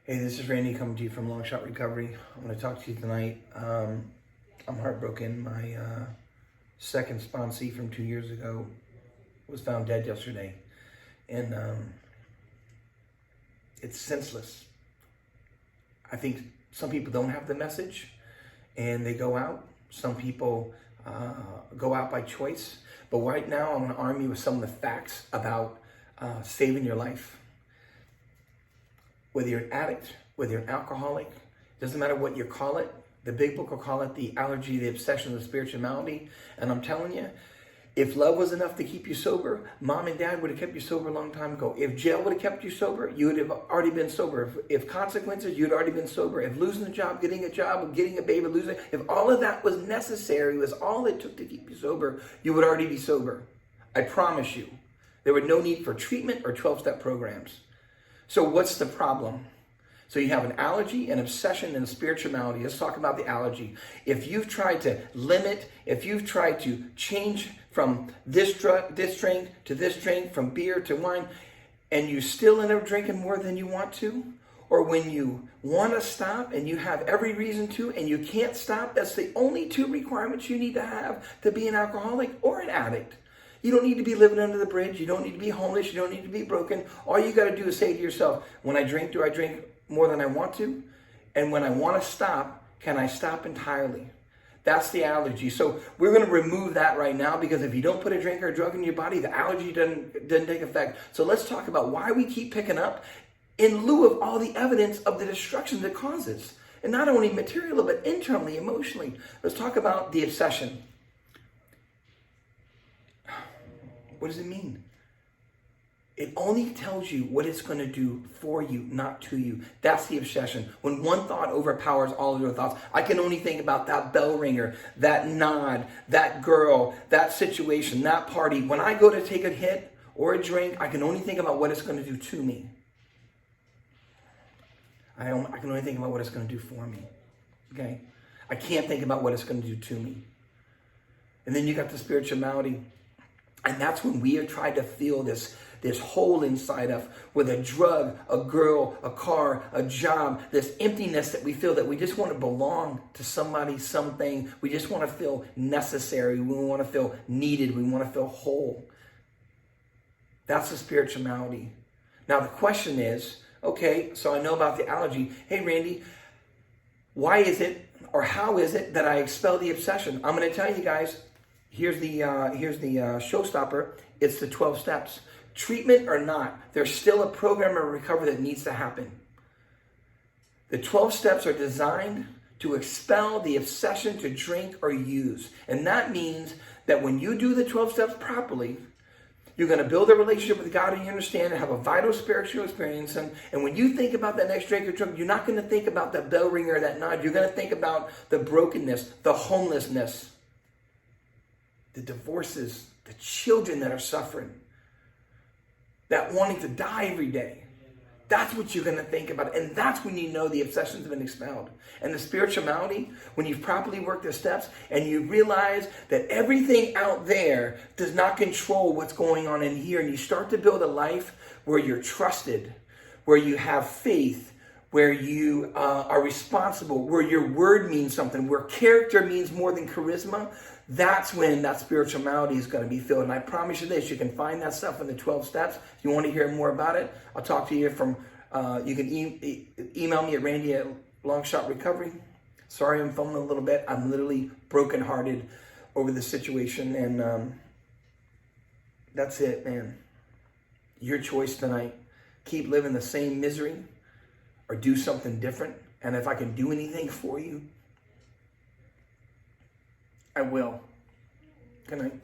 Hey, this is Randy coming to you from Long Shot Recovery. I'm going to talk to you tonight. I'm heartbroken. My second sponsee from 2 years ago was found dead yesterday. And it's senseless. I think some people don't have the message and they go out. Some people go out by choice. But right now, I'm going to arm you with some of the facts about saving your life. Whether you're an addict, whether you're an alcoholic, doesn't matter what you call it. The big book will call it the allergy, the obsession, the spirituality. And I'm telling you, if love was enough to keep you sober, mom and dad would have kept you sober a long time ago. If jail would have kept you sober, you would have already been sober. If consequences, you'd already been sober. If losing a job, getting a baby, losing, if all of that was necessary, was all it took to keep you sober, you would already be sober. I promise you. There would no need for treatment or 12-step programs. So what's the problem? So you have an allergy, an obsession, and a spirituality. Let's talk about the allergy. If you've tried to limit, if you've tried to change from this drink to this drink, from beer to wine, and you still end up drinking more than you want to, or when you want to stop and you have every reason to and you can't stop, that's the only two requirements you need to have to be an alcoholic or an addict. You don't need to be living under the bridge. You don't need to be homeless. You don't need to be broken. All you got to do is say to yourself, when I drink, do I drink more than I want to? And when I want to stop, can I stop entirely? That's the allergy. So we're going to remove that right now, because if you don't put a drink or a drug in your body, the allergy doesn't take effect. So let's talk about why we keep picking up in lieu of all the evidence of the destruction that causes. And not only materially, but internally, emotionally. Let's talk about the obsession. What does it mean? It only tells you what it's going to do for you, not to you. That's the obsession. When one thought overpowers all of your thoughts, I can only think about that bell ringer, that nod, that girl, that situation, that party. When I go to take a hit or a drink, I can only think about what it's going to do to me. I can only think about what it's going to do for me. Okay? I can't think about what it's going to do to me. And then you got the spirituality. And that's when we have tried to fill this hole inside of with a drug, a girl, a car, a job, this emptiness that we feel that we just want to belong to somebody, something. We just want to feel necessary. We want to feel needed. We want to feel whole. That's the spirituality. Now the question is, okay, so I know about the allergy. Hey, Randy, why is it or how is it that I expel the obsession? I'm going to tell you guys. Here's the showstopper. It's the 12 steps. Treatment or not, there's still a program of recovery that needs to happen. The 12 steps are designed to expel the obsession to drink or use. And that means that when you do the 12 steps properly, you're going to build a relationship with God and you understand and have a vital spiritual experience. And when you think about that next drink or drug, you're not going to think about that bell ringer or that nod. You're going to think about the brokenness, the homelessness, the divorces, the children that are suffering, that wanting to die every day. That's what you're going to think about. And that's when you know the obsession's been expelled. And the spirituality, when you've properly worked the steps and you realize that everything out there does not control what's going on in here, and you start to build a life where you're trusted, where you have faith, where you are responsible, where your word means something, where character means more than charisma, that's when that spirituality is going to be filled. And I promise you this, you can find that stuff in the 12 steps. If you want to hear more about it, I'll talk to you from, you can email me at Randy@LongShotRecovery. Sorry, I'm phoning a little bit. I'm literally brokenhearted over the situation. And that's it, man. Your choice tonight. Keep living the same misery or do something different. And if I can do anything for you, I will. Good night.